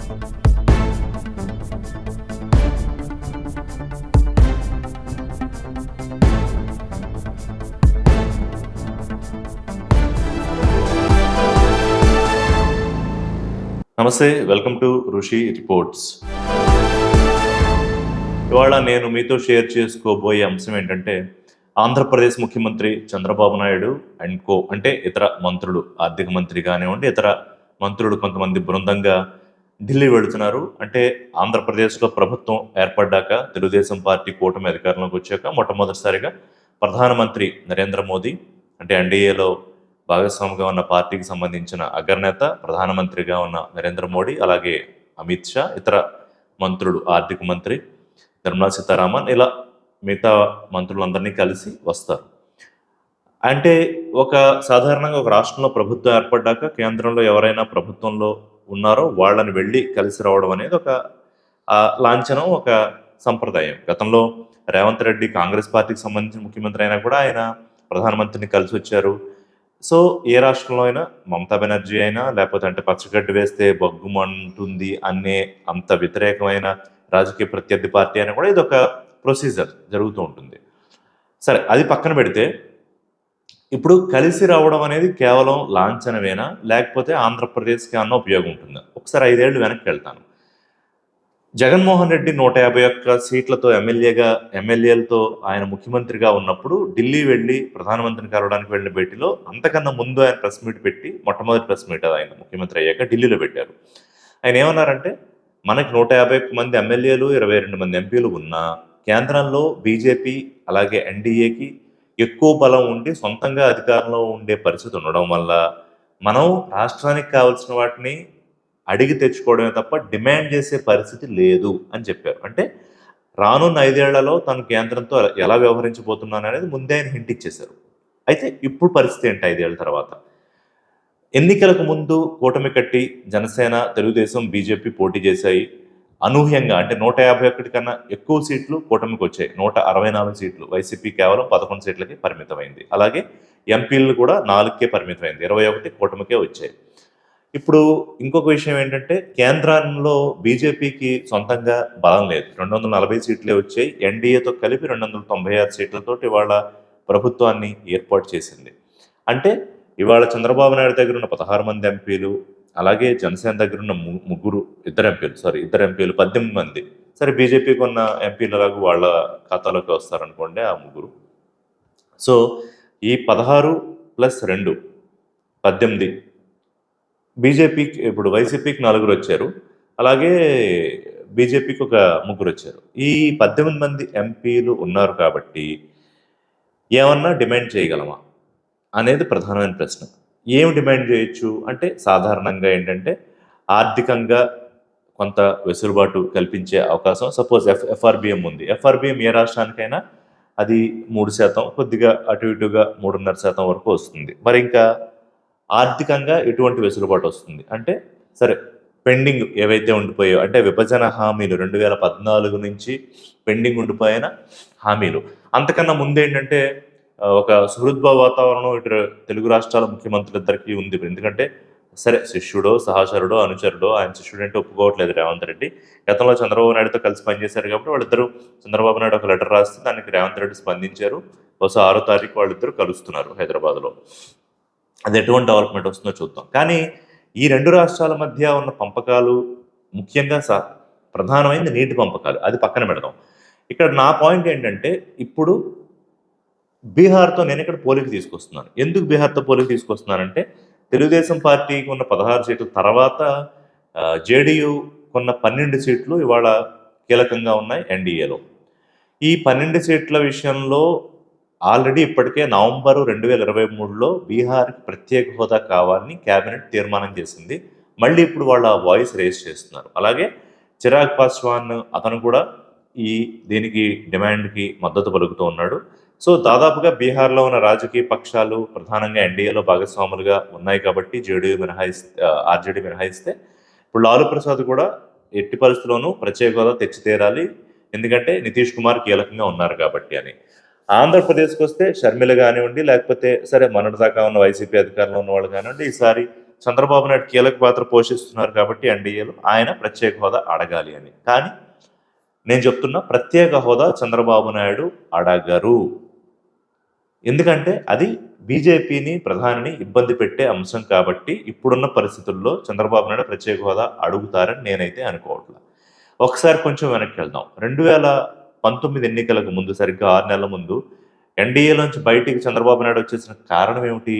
నమస్తే, welcome to ఋషి reports. ఇవాళ నేను మీతో షేర్ చేసుకోబోయే అంశం ఏంటంటే, ఆంధ్రప్రదేశ్ ముఖ్యమంత్రి చంద్రబాబు నాయుడు అండ్ కో అంటే ఇతర మంత్రులు, ఆర్థిక మంత్రి కానివ్వండి, ఇతర మంత్రులు కొంతమంది బృందంగా ఢిల్లీ వెళుతున్నారు. అంటే ఆంధ్రప్రదేశ్లో ప్రభుత్వం ఏర్పడ్డాక, తెలుగుదేశం పార్టీ కూటమి అధికారంలోకి వచ్చాక మొట్టమొదటిసారిగా ప్రధానమంత్రి నరేంద్ర మోదీ అంటే ఎన్డీఏలో భాగస్వామిగా ఉన్న పార్టీకి సంబంధించిన అగ్రనేత, ప్రధానమంత్రిగా ఉన్న నరేంద్ర మోడీ, అలాగే అమిత్ షా, ఇతర మంత్రులు, ఆర్థిక మంత్రి నిర్మలా సీతారామన్, ఇలా మిగతా మంత్రులందరినీ కలిసి వస్తారు. అంటే సాధారణంగా ఒక రాష్ట్రంలో ప్రభుత్వం ఏర్పడ్డాక కేంద్రంలో ఎవరైనా ప్రభుత్వంలో ఉన్నారో వాళ్ళని వెళ్ళి కలిసి రావడం అనేది ఒక లాంఛనం, ఒక సంప్రదాయం. గతంలో రేవంత్ రెడ్డి కాంగ్రెస్ పార్టీకి సంబంధించిన ముఖ్యమంత్రి అయినా కూడా ఆయన ప్రధానమంత్రిని కలిసి వచ్చారు. సో ఏ రాష్ట్రంలో అయినా మమతా బెనర్జీ అయినా, లేకపోతే అంటే పచ్చగడ్డి వేస్తే బగ్గుమంటుంది అనే అంత వ్యతిరేకమైన రాజకీయ ప్రత్యర్థి పార్టీ అయినా కూడా ఇదొక ప్రొసీజర్ జరుగుతూ ఉంటుంది. సరే, అది పక్కన పెడితే ఇప్పుడు కలిసి రావడం అనేది కేవలం లాంఛనమేనా, లేకపోతే ఆంధ్రప్రదేశ్కి అన్న ఉపయోగం ఉంటుందా? ఒకసారి 5 ఏళ్ళు వెనక్కి వెళ్తాను. జగన్మోహన్ రెడ్డి 151 సీట్లతో ఎమ్మెల్యేలతో ఆయన ముఖ్యమంత్రిగా ఉన్నప్పుడు ఢిల్లీ వెళ్ళి ప్రధానమంత్రిని కలవడానికి వెళ్ళిన భేటీలో, అంతకన్నా ముందు ఆయన ప్రెస్ మీట్ పెట్టి, మొట్టమొదటి ప్రెస్ మీట్ ఆయన ముఖ్యమంత్రి అయ్యాక ఢిల్లీలో పెట్టారు. ఆయన ఏమన్నారంటే, మనకి 151 మంది ఎమ్మెల్యేలు, 22 మంది ఎంపీలు ఉన్నా కేంద్రంలో బీజేపీ అలాగే ఎన్డీఏకి ఎక్కువ బలం ఉండి సొంతంగా అధికారంలో ఉండే పరిస్థితి ఉండడం వల్ల మనం రాష్ట్రానికి కావాల్సిన వాటిని అడిగి తెచ్చుకోవడమే తప్ప డిమాండ్ చేసే పరిస్థితి లేదు అని చెప్పారు. అంటే రానున్న 5 ఏళ్లలో తను కేంద్రంతో ఎలా వ్యవహరించబోతున్నాను అనేది ముందే ఆయన హింట్ ఇచ్చేశారు. అయితే ఇప్పుడు పరిస్థితి ఏంటి 5 ఏళ్ల తర్వాత? ఎన్నికలకు ముందు కూటమి కట్టి జనసేన, తెలుగుదేశం, బీజేపీ పోటీ చేశాయి. అనూహ్యంగా అంటే 151 కన్నా ఎక్కువ సీట్లు కూటమికి వచ్చాయి. 164 సీట్లు. వైసీపీ కేవలం 11 సీట్లకి పరిమితమైంది. అలాగే ఎంపీలు కూడా 4కే పరిమితమైంది. 21 కూటమికే వచ్చాయి. ఇప్పుడు ఇంకొక విషయం ఏంటంటే, కేంద్రంలో బీజేపీకి సొంతంగా బలం లేదు. 240 సీట్లే వచ్చాయి. ఎన్డీఏతో కలిపి 296 సీట్లతోటి ఇవాళ ప్రభుత్వాన్ని ఏర్పాటు చేసింది. అంటే ఇవాళ చంద్రబాబు నాయుడు దగ్గర ఉన్న 16 మంది ఎంపీలు, అలాగే జనసేన దగ్గర ఉన్న ఇద్దరు ఎంపీలు 18 మంది. సరే, బీజేపీకి ఉన్న ఎంపీలలాగా వాళ్ళ ఖాతాలోకి వస్తారనుకోండి ఆ ముగ్గురు. సో ఈ 16 + 2 18, బీజేపీకి ఇప్పుడు వైసీపీకి 4 వచ్చారు, అలాగే బీజేపీకి ఒక 3 వచ్చారు. ఈ 18 మంది ఎంపీలు ఉన్నారు కాబట్టి ఏమన్నా డిమాండ్ చేయగలమా అనేది ప్రధానమైన ప్రశ్న. ఏం డిమాండ్ చేయొచ్చు అంటే, సాధారణంగా ఏంటంటే ఆర్థికంగా కొంత వెసులుబాటు కల్పించే అవకాశం. సపోజ్ ఎఫ్ఆర్బిఎం ఉంది. ఎఫ్ఆర్బిఎం ఏ రాష్ట్రానికైనా అది 3%, కొద్దిగా అటు ఇటుగా 3.5% వరకు వస్తుంది. మరి ఇంకా ఆర్థికంగా ఎటువంటి వెసులుబాటు వస్తుంది అంటే, సరే పెండింగ్ ఏవైతే ఉండిపోయాయో అంటే విభజన హామీలు 2014 నుంచి పెండింగ్ ఉండిపోయిన హామీలు. అంతకన్నా ముందేంటంటే ఒక సుహృద్భావ వాతావరణం ఇటు తెలుగు రాష్ట్రాల ముఖ్యమంత్రులిద్దరికీ ఉంది. ఎందుకంటే సరే, శిష్యుడో, సహచరుడో, అనుచరుడో, ఆయన శిష్యుడు అంటే ఒప్పుకోవట్లేదు రేవంత్ రెడ్డి. గతంలో చంద్రబాబు నాయుడుతో కలిసి పనిచేశారు కాబట్టి వాళ్ళిద్దరూ, చంద్రబాబు నాయుడు ఒక లెటర్ రాస్తే దానికి రేవంత్ రెడ్డి స్పందించారు. బహుశా 6వ తారీఖు వాళ్ళిద్దరూ కలుస్తున్నారు హైదరాబాద్లో. అది ఎటువంటి డెవలప్మెంట్ వస్తుందో చూద్దాం. కానీ ఈ 2 రాష్ట్రాల మధ్య ఉన్న పంపకాలు, ముఖ్యంగా ప్రధానమైనది నీటి పంపకాలు, అది పక్కన పెడదాం. ఇక్కడ నా పాయింట్ ఏంటంటే, ఇప్పుడు బీహార్తో నేను ఇక్కడ పోలిక తీసుకొస్తున్నాను. ఎందుకు బీహార్తో పోలిక తీసుకొస్తున్నానంటే, తెలుగుదేశం పార్టీకి ఉన్న 16 సీట్ల తర్వాత జేడీయూ కొన్న 12 సీట్లు ఇవాళ కీలకంగా ఉన్నాయి ఎన్డీఏలో. ఈ 12 సీట్ల విషయంలో ఆల్రెడీ ఇప్పటికే నవంబరు 2023లో బీహార్కి ప్రత్యేక హోదా కావాలని కేబినెట్ తీర్మానం చేసింది. మళ్ళీ ఇప్పుడు వాళ్ళ వాయిస్ రేస్ చేస్తున్నారు. అలాగే చిరాగ్ పాస్వాన్ అతను కూడా దీనికి డిమాండ్కి మద్దతు పలుకుతూ ఉన్నాడు. సో దాదాపుగా బీహార్లో ఉన్న రాజకీయ పక్షాలు ప్రధానంగా ఎన్డీఏలో భాగస్వాములుగా ఉన్నాయి కాబట్టి ఆర్జేడీ మినహాయిస్తే ఇప్పుడు లాలూ ప్రసాద్ కూడా ఎట్టి పరిస్థితుల్లోనూ ప్రత్యేక హోదా తెచ్చి తీరాలి, ఎందుకంటే నితీష్ కుమార్ కీలకంగా ఉన్నారు కాబట్టి అని. ఆంధ్రప్రదేశ్కి వస్తే షర్మిల కానివ్వండి, లేకపోతే సరే మొన్నటిదాకా ఉన్న వైసీపీ అధికారంలో ఉన్న వాళ్ళు కానివ్వండి, ఈసారి చంద్రబాబు నాయుడు కీలక పాత్ర పోషిస్తున్నారు కాబట్టి ఎన్డీఏలో ఆయన ప్రత్యేక హోదా అడగాలి అని. కానీ నేను చెప్తున్నా, ప్రత్యేక హోదా చంద్రబాబు నాయుడు అడగరు. ఎందుకంటే అది బీజేపీని, ప్రధానిని ఇబ్బంది పెట్టే అంశం కాబట్టి ఇప్పుడున్న పరిస్థితుల్లో చంద్రబాబు నాయుడు ప్రత్యేక హోదా అడుగుతారని నేనైతే అనుకోవట్లేదు. ఒకసారి కొంచెం వెనక్కి వెళ్దాం. 2019 ఎన్నికలకు ముందు, సరిగ్గా 6 నెలల ముందు ఎన్డీఏలోంచి బయటికి చంద్రబాబు నాయుడు వచ్చేసిన కారణం ఏమిటి?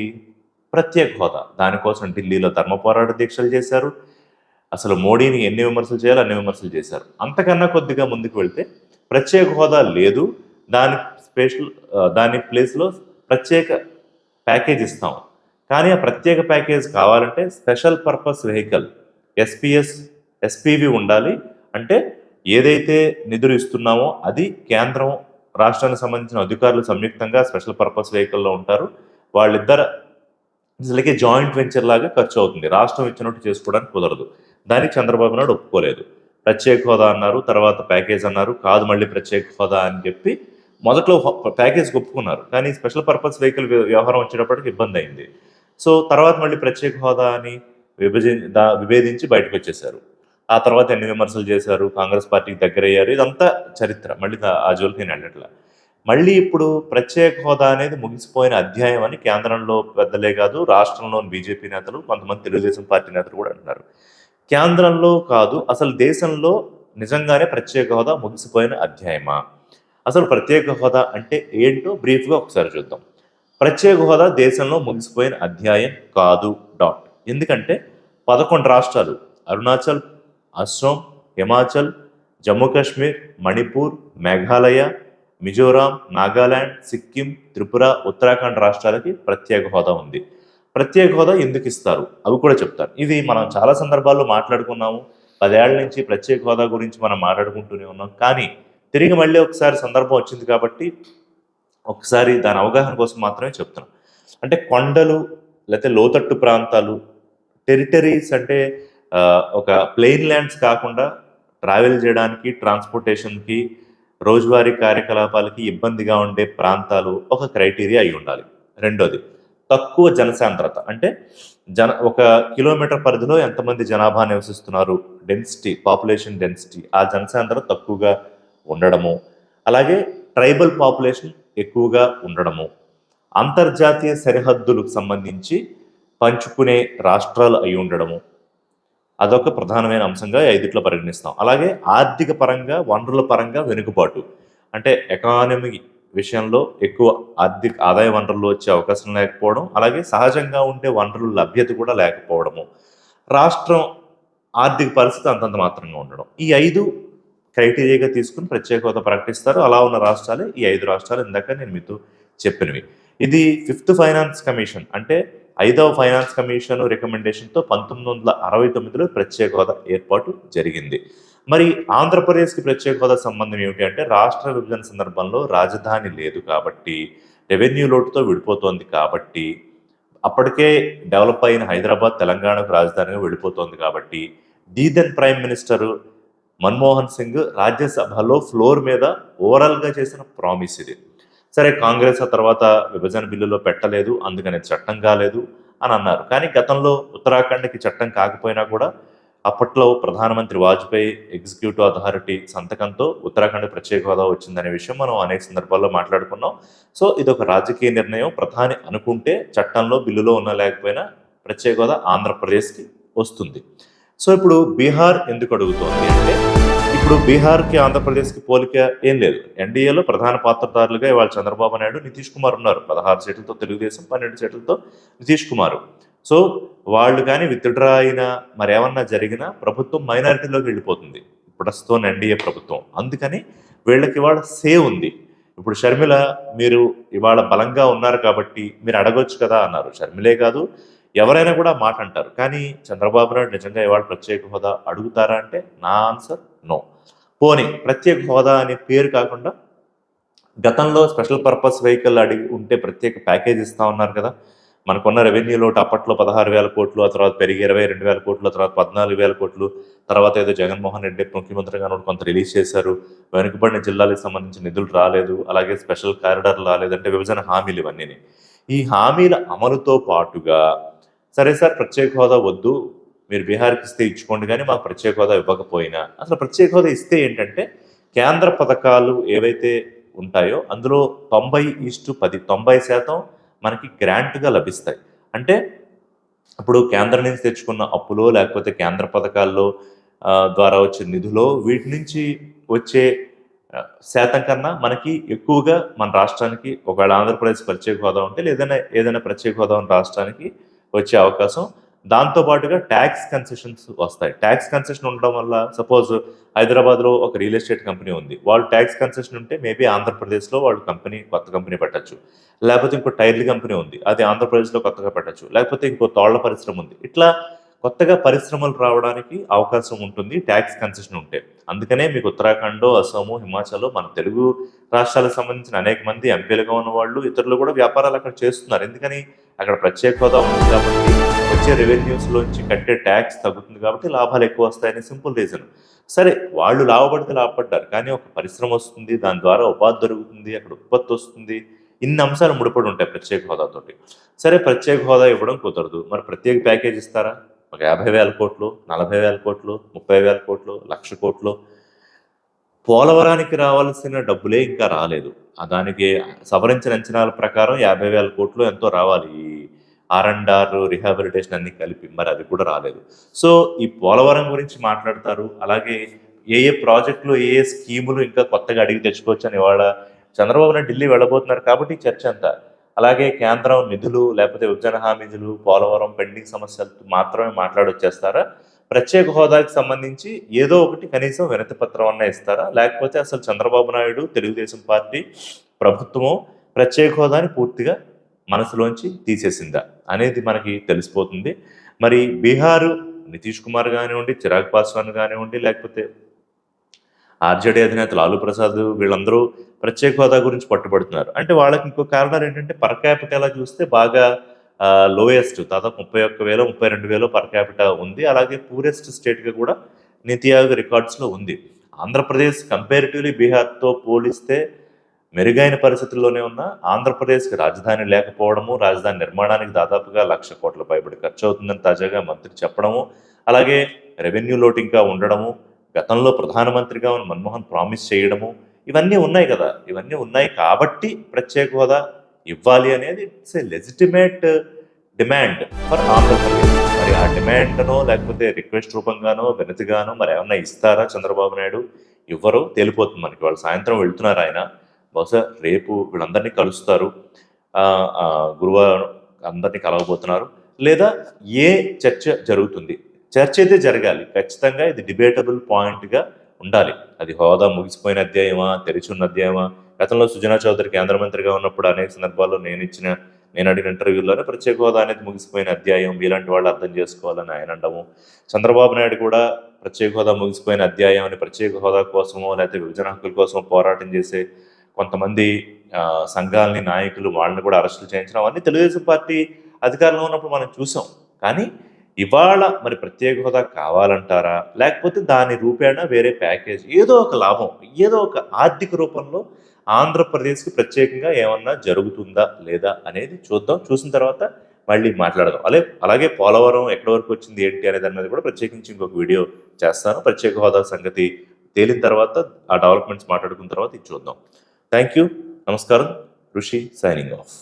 ప్రత్యేక హోదా. దానికోసం ఢిల్లీలో ధర్మ పోరాట దీక్షలు చేశారు. అసలు మోడీని ఎన్ని విమర్శలు చేయాలో అన్ని విమర్శలు చేశారు. అంతకన్నా కొద్దిగా ముందుకు వెళ్తే ప్రత్యేక హోదా లేదు, దాని ప్లేస్లో ప్రత్యేక ప్యాకేజ్ ఇస్తాం. కానీ ఆ ప్రత్యేక ప్యాకేజ్ కావాలంటే స్పెషల్ పర్పస్ వెహికల్ ఎస్పీవి ఉండాలి. అంటే ఏదైతే నిధులు ఇస్తున్నామో అది కేంద్రం, రాష్ట్రానికి సంబంధించిన అధికారులు సంయుక్తంగా స్పెషల్ పర్పస్ వెహికల్లో ఉంటారు. వాళ్ళిద్దరు అసలుకే జాయింట్ వెంచర్ లాగా ఖర్చు అవుతుంది. రాష్ట్రం ఇచ్చినట్టు చేసుకోవడానికి కుదరదు. దానికి చంద్రబాబు నాయుడు ఒప్పుకోలేదు. ప్రత్యేక హోదా అన్నారు, తర్వాత ప్యాకేజ్ అన్నారు. కాదు, మళ్ళీ ప్రత్యేక హోదా అని చెప్పి మొదట్లో ప్యాకేజ్ ఒప్పుకున్నారు. కానీ స్పెషల్ పర్పస్ వెహికల్ వ్యవహారం వచ్చేటప్పటికి ఇబ్బంది అయింది. సో తర్వాత మళ్ళీ ప్రత్యేక హోదా అని విభేదించి బయటకు వచ్చేసారు. ఆ తర్వాత ఎన్ని విమర్శలు చేశారు, కాంగ్రెస్ పార్టీకి దగ్గరయ్యారు. ఇదంతా చరిత్ర. మళ్ళీ ఆ జోలికి నేను వెళ్ళట్లా. మళ్ళీ ఇప్పుడు ప్రత్యేక హోదా అనేది ముగిసిపోయిన అధ్యాయం అని కేంద్రంలో పెద్దలే కాదు, రాష్ట్రంలోని బీజేపీ నేతలు, కొంతమంది తెలుగుదేశం పార్టీ నేతలు కూడా అంటున్నారు. కేంద్రంలో కాదు, అసలు దేశంలో నిజంగానే ప్రత్యేక హోదా ముగిసిపోయిన అధ్యాయమా? అసలు ప్రత్యేక హోదా అంటే ఏంటో బ్రీఫ్గా ఒకసారి చూద్దాం. ప్రత్యేక హోదా దేశంలో ముగిసిపోయిన అధ్యాయం కాదు. ఎందుకంటే 11 రాష్ట్రాలు, అరుణాచల్, అస్సాం, హిమాచల్, జమ్మూ కాశ్మీర్, మణిపూర్, మేఘాలయ, మిజోరాం, నాగాలాండ్, సిక్కిం, త్రిపుర, ఉత్తరాఖండ్ రాష్ట్రాలకి ప్రత్యేక హోదా ఉంది. ప్రత్యేక హోదా ఎందుకు ఇస్తారు అవి కూడా చెప్తారు. ఇది మనం చాలా సందర్భాల్లో మాట్లాడుకున్నాము. 10 ఏళ్ల నుంచి ప్రత్యేక హోదా గురించి మనం మాట్లాడుకుంటూనే ఉన్నాం. కానీ తిరిగి మళ్ళీ ఒకసారి సందర్భం వచ్చింది కాబట్టి ఒకసారి దాని అవగాహన కోసం మాత్రమే చెప్తున్నాం. అంటే కొండలు, లేకపోతే లోతట్టు ప్రాంతాలు, టెరిటరీస్ అంటే ఒక ప్లెయిన్ ల్యాండ్స్ కాకుండా ట్రావెల్ చేయడానికి, ట్రాన్స్పోర్టేషన్కి, రోజువారీ కార్యకలాపాలకి ఇబ్బందిగా ఉండే ప్రాంతాలు ఒక క్రైటీరియా అయి ఉండాలి. రెండోది, తక్కువ జనసాంద్రత. అంటే ఒక కిలోమీటర్ పరిధిలో ఎంతమంది జనాభా నివసిస్తున్నారు, డెన్సిటీ, పాపులేషన్ డెన్సిటీ, ఆ జనసాంద్రత తక్కువగా ఉండడము. అలాగే ట్రైబల్ పాపులేషన్ ఎక్కువగా ఉండడము. అంతర్జాతీయ సరిహద్దులకు సంబంధించి పంచుకునే రాష్ట్రాలు అయి ఉండడము. అదొక ప్రధానమైన అంశంగా 5 పరిగణిస్తాం. అలాగే ఆర్థిక పరంగా, వనరుల పరంగా వెనుకబాటు. అంటే ఎకానమీ విషయంలో ఎక్కువ ఆర్థిక ఆదాయ వనరులు వచ్చే అవకాశం లేకపోవడం, అలాగే సహజంగా ఉండే వనరుల లభ్యత కూడా లేకపోవడము, రాష్ట్రం ఆర్థిక పరిస్థితి అంతంత మాత్రంగా ఉండడం. ఈ 5 క్రైటీరియాగా తీసుకుని ప్రత్యేక హోదా ప్రకటిస్తారు. అలా ఉన్న రాష్ట్రాలే ఈ 5 రాష్ట్రాలు ఇందాక నేను మీతో చెప్పినవి. ఇది 5th ఫైనాన్స్ కమిషన్, అంటే 5వ ఫైనాన్స్ కమిషన్ రికమెండేషన్తో 1969లో ప్రత్యేక హోదా ఏర్పాటు జరిగింది. మరి ఆంధ్రప్రదేశ్కి ప్రత్యేక హోదా సంబంధం ఏమిటి అంటే, రాష్ట్ర విభజన సందర్భంలో రాజధాని లేదు కాబట్టి, రెవెన్యూ లోటుతో విడిపోతోంది కాబట్టి, అప్పటికే డెవలప్ అయిన హైదరాబాద్ తెలంగాణకు రాజధానిగా వెళ్ళిపోతోంది కాబట్టి, then prime minister Manmohan Singh రాజ్యసభలో ఫ్లోర్ మీద ఓవరాల్గా చేసిన ప్రామిస్ ఇది. సరే, కాంగ్రెస్ ఆ తర్వాత విభజన బిల్లులో పెట్టలేదు, అందుకని చట్టం కాలేదు అని అన్నారు. కానీ గతంలో ఉత్తరాఖండ్కి చట్టం కాకపోయినా కూడా అప్పట్లో ప్రధానమంత్రి వాజ్పేయి ఎగ్జిక్యూటివ్ అథారిటీ సంతకంతో ఉత్తరాఖండ్ ప్రత్యేక హోదా వచ్చిందనే విషయం మనం అనేక సందర్భాల్లో మాట్లాడుకున్నాం. సో ఇది ఒక రాజకీయ నిర్ణయం. ప్రధాని అనుకుంటే చట్టంలో, బిల్లులో ఉన్నా లేకపోయినా ప్రత్యేక హోదా ఆంధ్రప్రదేశ్కి వస్తుంది. సో ఇప్పుడు బీహార్ ఎందుకు అడుగుతోంది అంటే, ఇప్పుడు బీహార్కి ఆంధ్రప్రదేశ్కి పోలిక ఏం లేదు. ఎన్డీఏలో ప్రధాన పాత్రధారులుగా ఇవాళ చంద్రబాబు నాయుడు, నితీష్ కుమార్ ఉన్నారు. 16 సీట్లతో తెలుగుదేశం, 12 సీట్లతో నితీష్ కుమార్. సో వాళ్ళు కానీ విత్డ్రా అయినా, మరేమన్నా జరిగినా ప్రభుత్వం మైనారిటీలోకి వెళ్ళిపోతుంది ప్రస్తుతం ఎన్డీఏ ప్రభుత్వం. అందుకని వీళ్ళకి ఇవాళ సేవ్ ఉంది. ఇప్పుడు షర్మిల, మీరు ఇవాళ బలంగా ఉన్నారు కాబట్టి మీరు అడగొచ్చు కదా అన్నారు. షర్మిలే కాదు, ఎవరైనా కూడా మాట అంటారు. కానీ చంద్రబాబు నాయుడు నిజంగా ఇవాళ ప్రత్యేక హోదా అడుగుతారా అంటే నా ఆన్సర్ నో. పోనీ ప్రత్యేక హోదా అనే పేరు కాకుండా గతంలో స్పెషల్ పర్పస్ వెహికల్ అడిగి ఉంటే ప్రత్యేక ప్యాకేజ్ ఇస్తా ఉన్నారు కదా. మనకున్న రెవెన్యూ లోటు అప్పట్లో 16,000 కోట్లు, ఆ తర్వాత పెరిగి 22,000 కోట్లు, ఆ తర్వాత 14,000 కోట్లు, తర్వాత ఏదో జగన్మోహన్ రెడ్డి ముఖ్యమంత్రిగా కొంత రిలీజ్ చేశారు. వెనుకబడిన జిల్లాలకు సంబంధించిన నిధులు రాలేదు, అలాగే స్పెషల్ కారిడార్ రాలేదు. అంటే విభజన హామీలు ఇవన్నీ. ఈ హామీల అమలుతో పాటుగా సరే సార్ ప్రత్యేక హోదా వద్దు, మీరు బీహార్‌కి ఇస్తే ఇచ్చుకోండి గానీ మాకు ప్రత్యేక హోదా ఇవ్వకపోయినా అసలు ప్రత్యేక హోదా ఇస్తే ఏంటంటే కేంద్ర పథకాలు ఏవైతే ఉంటాయో అందులో 90:10 90% మనకి గ్రాంట్‌గా లభిస్తాయి. అంటే ఇప్పుడు కేంద్రం నుంచి తెచ్చుకున్న అప్పులో, లేకపోతే కేంద్ర పథకాల్లో ద్వారా వచ్చే నిధులో వీటి నుంచి వచ్చే శాతం కన్నా మనకి ఎక్కువగా మన రాష్ట్రానికి ఒకవేళ ఆంధ్రప్రదేశ్ ప్రత్యేక హోదా ఉంటే ఏదైనా ప్రత్యేక హోదా ఉన్న రాష్ట్రానికి వచ్చే అవకాశం. దాంతో పాటుగా టాక్స్ కన్సెషన్స్ వస్తాయి. టాక్స్ కన్సెషన్ ఉండడం వల్ల సపోజ్ హైదరాబాద్‌లో ఒక రియల్ ఎస్టేట్ కంపెనీ ఉంది. వాళ్ళు టాక్స్ కన్సెషన్ ఉంటే మేబీ ఆంధ్రప్రదేశ్‌లో వాళ్ళు కొత్త కంపెనీ పెట్టొచ్చు. లేకపోతే ఇంకో టైర్ల కంపెనీ ఉంది. అది ఆంధ్రప్రదేశ్‌లో కొత్తగా పెట్టొచ్చు. లేకపోతే ఇంకో తోళ్ల పరిశ్రమ ఉంది. ఇట్లా కొత్తగా పరిశ్రమలు రావడానికి అవకాశం ఉంటుంది టాక్స్ కన్సెషన్ ఉంటే. అందుకనే మీకు ఉత్తరాఖండో, అస్సామో, హిమాచలో మన తెలుగు రాష్ట్రాలకు సంబంధించిన అనేక మంది ఎంపీలుగా ఉన్నవాళ్ళు, ఇతరులు కూడా వ్యాపారాలు అక్కడ చేస్తున్నారు. ఎందుకని? అక్కడ ప్రత్యేక హోదా ఉంది కాబట్టి వచ్చే రెవెన్యూస్‌లోంచి కట్టే టాక్స్ తగ్గుతుంది కాబట్టి లాభాలు ఎక్కువ వస్తాయని సింపుల్ రీజన్. సరే వాళ్ళు లాభపడితే లాభపడ్డారు. కానీ ఒక పరిశ్రమ వస్తుంది. దాని ద్వారా ఉపాధి దొరుకుతుంది. అక్కడ ఉత్పత్తి వస్తుంది. ఇన్ని అంశాలు ముడిపడి ఉంటాయి ప్రత్యేక హోదాతోటి. సరే ప్రత్యేక హోదా ఇవ్వడం కుదరదు. మరి ప్రత్యేక ప్యాకేజ్ ఇస్తారా? ఒక 50,000 కోట్లు, 40,000 కోట్లు, 30,000 కోట్లు, 1,00,000 కోట్లు పోలవరానికి రావాల్సిన డబ్బులే ఇంకా రాలేదు. దానికి సవరించిన అంచనాల ప్రకారం 50,000 కోట్లు ఎంతో రావాలి. ఈ ఆర్&ఆర్, రిహాబిలిటేషన్ అన్నీ కలిపి. మరి అది కూడా రాలేదు. సో, ఈ పోలవరం గురించి మాట్లాడతారు. అలాగే ఏ ప్రాజెక్టులు, ఏ స్కీములు ఇంకా కొత్తగా అడిగి తెచ్చుకోవచ్చని ఇవాళ చంద్రబాబు నాయుడు ఢిల్లీ వెళ్ళబోతున్నారు కాబట్టి ఈ చర్చ అంతా. అలాగే కేంద్రం నిధులు, లేకపోతే విభజన హామీ నిధులు, పోలవరం పెండింగ్ సమస్యలు మాత్రమే మాట్లాడొచ్చేస్తారా? ప్రత్యేక హోదాకి సంబంధించి ఏదో ఒకటి కనీసం వినతి పత్రం అన్నా ఇస్తారా? లేకపోతే అసలు చంద్రబాబు నాయుడు, తెలుగుదేశం పార్టీ, ప్రభుత్వము ప్రత్యేక హోదాని పూర్తిగా మనసులోంచి తీసేసిందా? అనేది మనకి తెలిసిపోతుంది. మరి బీహారు నితీష్ కుమార్ గానివ్వండి, చిరాగ్ పాస్వాన్ గానివ్వండి, లేకపోతే ఆర్జేడీ అధినేత లాలూ ప్రసాద్ వీళ్ళందరూ ప్రత్యేక హోదా గురించి పట్టుబడుతున్నారు. అంటే వాళ్ళకి ఇంకో కారణాలేంటంటే పర్ క్యాపిటా చూస్తే బాగా లోయెస్ట్ దాదాపు 31,000, 32,000 పర్ క్యాపిటా ఉంది. అలాగే పూరెస్ట్ స్టేట్‌గా కూడా నీతి ఆయోగ్ రికార్డ్స్‌లో ఉంది. ఆంధ్రప్రదేశ్ కంపారిటివ్‌లీ బీహార్‌తో పోలిస్తే మెరుగైన పరిస్థితుల్లోనే ఉన్న ఆంధ్రప్రదేశ్‌కి రాజధాని లేకపోవడము, రాజధాని నిర్మాణానికి దాదాపుగా 1,00,000 కోట్ల పైబడి ఖర్చవుతుందని తాజాగా మంత్రి చెప్పడము, అలాగే రెవెన్యూ లోటు ఇంకా ఉండడము, గతంలో ప్రధానమంత్రిగా ఉన్న మన్మోహన్ ప్రామిస్ చేయడము, ఇవన్నీ ఉన్నాయి కదా! ఇవన్నీ ఉన్నాయి కాబట్టి ప్రత్యేక హోదా ఇవ్వాలి అనేది it's a legitimate demand for Andhra Pradesh. మరి ఆ డిమాండ్‌నో లేకపోతే రిక్వెస్ట్ రూపంగానో, వినతిగానో మరేమన్నా ఇస్తారా చంద్రబాబు నాయుడు? ఇవ్వరు. తేలిపోతుంది మనకి. వాళ్ళు సాయంత్రం వెళ్తున్నారు ఆయన. బహుశా రేపు వీళ్ళందరినీ కలుస్తారు. గురువారం అందరినీ కలవబోతున్నారు. లేదా ఏ చర్చ జరుగుతుంది? చర్చ అయితే జరగాలి. ఖచ్చితంగా ఇది డిబేటబుల్ పాయింట్‌గా ఉండాలి. అది హోదా ముగిసిపోయిన అధ్యాయమా? తెరిచున్న అధ్యాయమా? గతంలో సుజనా చౌదరి కేంద్ర మంత్రిగా ఉన్నప్పుడు అనేక సందర్భాల్లో నేను అడిగిన ఇంటర్వ్యూల్లోనే ప్రత్యేక హోదా అనేది ముగిసిపోయిన అధ్యాయం. మీలాంటి వాళ్ళు అర్థం చేసుకోవాలని ఆయన అనడము. చంద్రబాబు నాయుడు కూడా ప్రత్యేక హోదా ముగిసిపోయిన అధ్యాయం అని ప్రత్యేక హోదా కోసమో లేకపోతే విభజన హక్కుల కోసమో పోరాటం చేసే కొంతమంది సంఘాలని, నాయకులు వాళ్ళని కూడా అరెస్టులు చేయించడం అవన్నీ తెలుగుదేశం పార్టీ అధికారంలో ఉన్నప్పుడు మనం చూసాం. కానీ ఇవాళ మరి ప్రత్యేక హోదా కావాలంటారా? లేకపోతే దాని రూపేణా వేరే ప్యాకేజ్ ఏదో ఒక లాభం, ఏదో ఒక ఆర్థిక రూపంలో ఆంధ్రప్రదేశ్‌కి ప్రత్యేకంగా ఏమన్నా జరుగుతుందా? లేదా? అనేది చూద్దాం. చూసిన తర్వాత మళ్ళీ మాట్లాడదాం. అలాగే పోలవరం ఎక్కడి వరకు వచ్చింది ఏంటి అనే దాని మీద కూడా ప్రత్యేకించి ఇంకొక వీడియో చేస్తాను. ప్రత్యేక హోదా సంగతి తేలిన తర్వాత ఆ డెవలప్‌మెంట్స్ మాట్లాడుకున్న తర్వాత ఇది చూద్దాం. Thank you. నమస్కారం. ఋషి సైనింగ్ ఆఫ్.